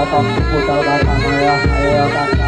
datang putar datang ayah datang.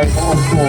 mulai kosmo.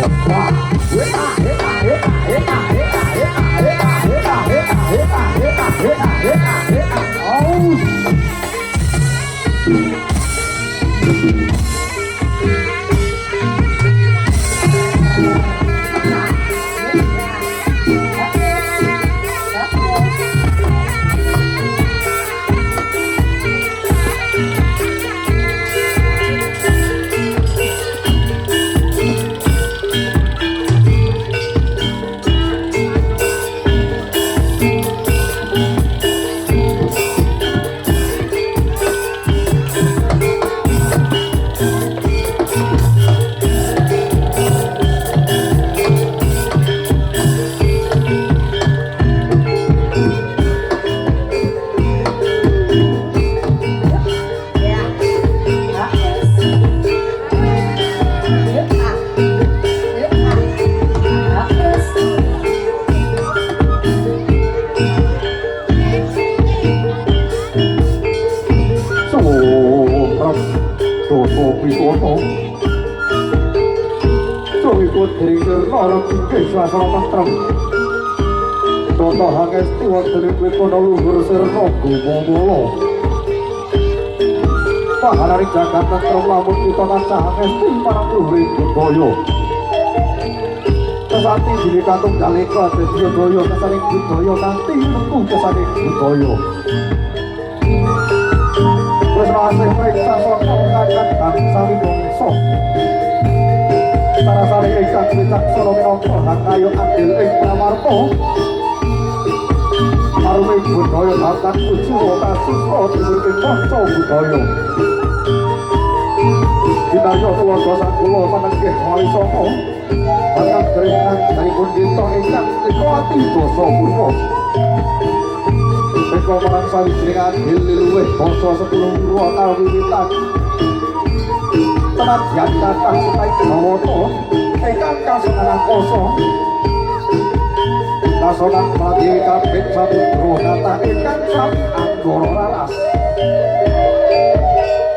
Toto hangesti wonten ing kono luhur sirna gumamala. Paharari jagat tentrem lamun kita tansah hangesti marang luhuring budaya. Kesati diri katung daleka dadi budaya kesaning budaya kanthi metu kesaning budaya. Wis rasih priksa saka kakang bangsawi bangsa. Sarasari ingkang wicaksana minangka hakayo adil ing pramarta. Arume budaya bakat ujiwa kasukra diwuring kanca budaya. Kinarya keluarga sakula manenggih wali saka bakat keringan daripun dinten ingkang nika ati dosa purwa. Eka marang sawijining adil luwih bangsa 10 purwa kawiwitan. Penadyan kathah setahe Jawata ingkang kasenengan koso. Kasonan mati kapit samudra kathah ingkang sami anggara raras.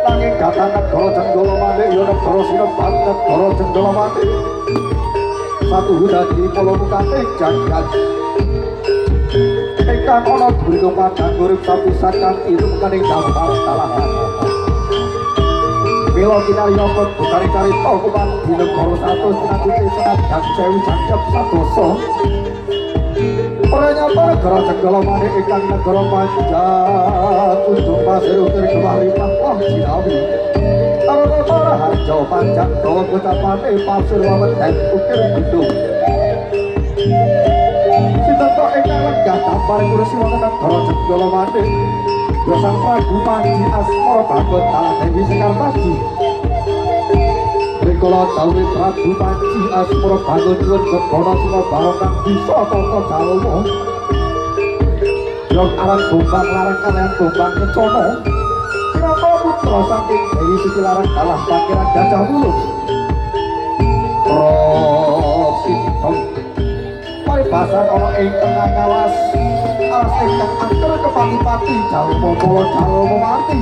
Nanging kathah negara Cendrawasih ya negara Sinebat negara Cendrawasih. Satu dadi polomukaning jagat. Ingkang ana durung padang urip sapisan kanthi rumukaning dampar talahan. Mila kinarya kari-kari kuman di negara satu sinangkuti senadyan sewu jangkep sadosa. Pranyata negara Cendrawasih ingkang negara Panjang kunjung pasir ukir kemaripah wong Cinawi. Arana para harja panjang dawa kocapane pasir waweten ukir gunung. Sinten tok ingkang lenggah dampar kursi wonten negara Cendrawasih. Sang Prabu Panji Asmara Bagot Taladewi Sekar Panji. Rikala dawuh Prabu Panji Asmara Bagot nyuwun gegana sina barang kang bisa tata jalma. Yok aran bombang larang kalian bombang kencana. Kenapa putra saking Dewi Siti Larang kalah pangeran Gajah Wulung? Prosidong paribasan ana ing tengah ngalas. Alas ingkang angker kepati-pati jalma kala jalma mati.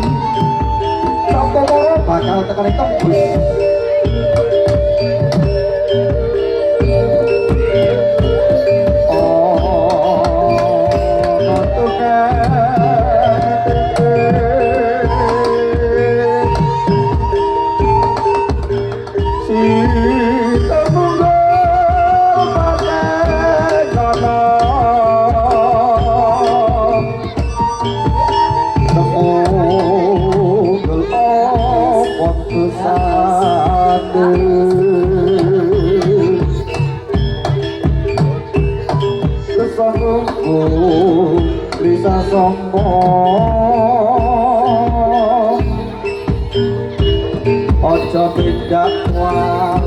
Sampamara bakal tekani tembus. Risa Sombo ojo beda walat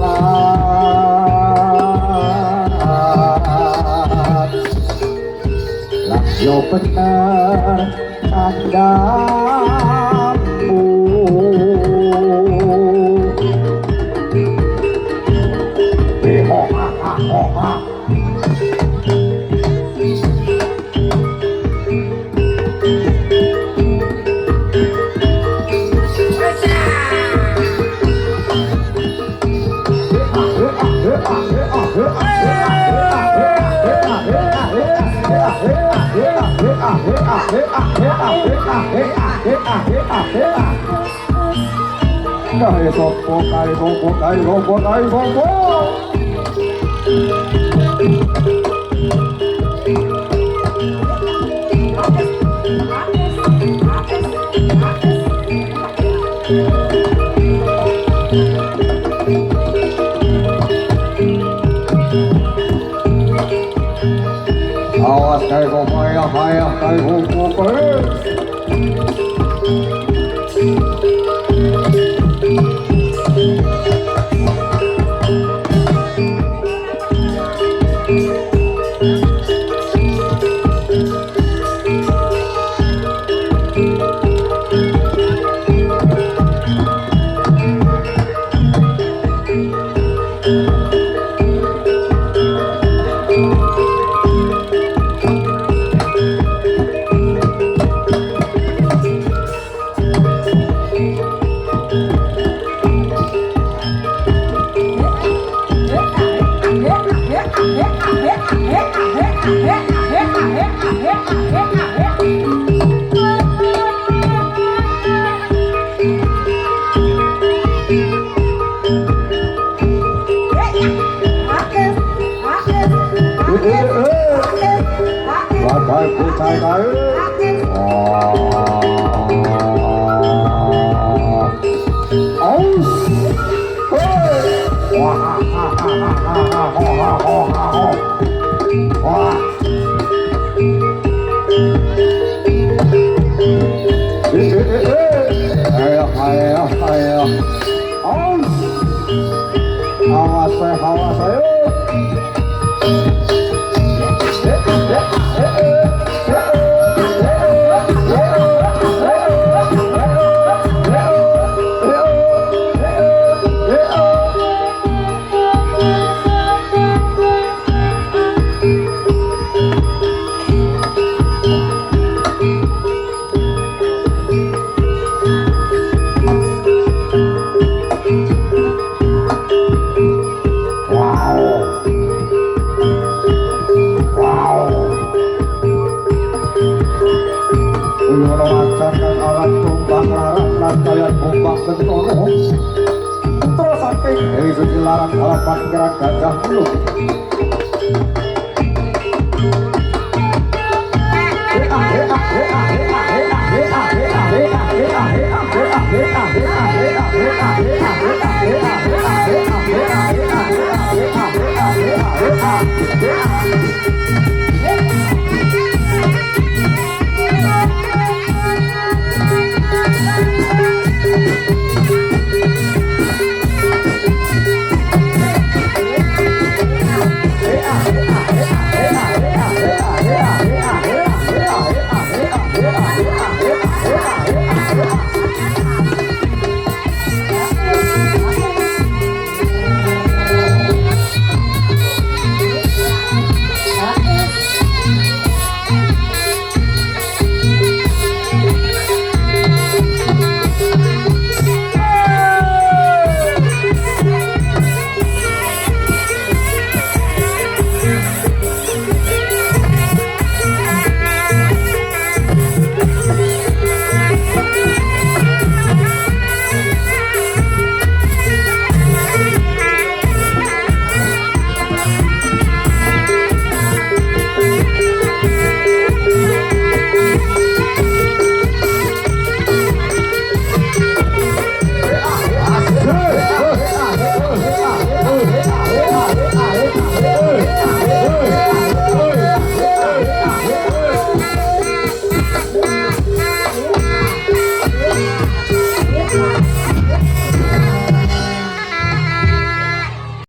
lah yo bener kandamu behoha-hoha. Kae sopo, kae sopo, kae sopo, kae sopo. Awas kae sopo ya, kae sopo. Bagai kucai kayu. Aus. Wah. Wah. Ayo. Aus. Awas ayo. Kalian bombak bentono putra saking Dewi Suci Larang harapan gerak gajah belum